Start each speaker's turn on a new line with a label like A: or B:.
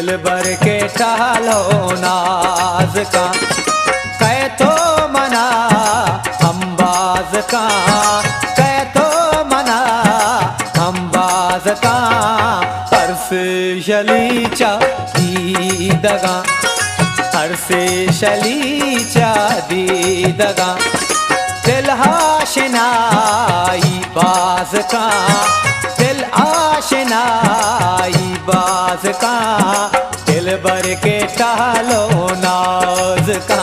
A: दिल भर के टहलो नाज का, कह तो मना हम बाज का, कह तो मना हम बाज का, हर्ष शलीचा दीदगा, हर्ष शलीचा दीदगा, दिल आशनाई बाज का, दिल आशनाई बाज का, दिल भर के टहलो नाज का।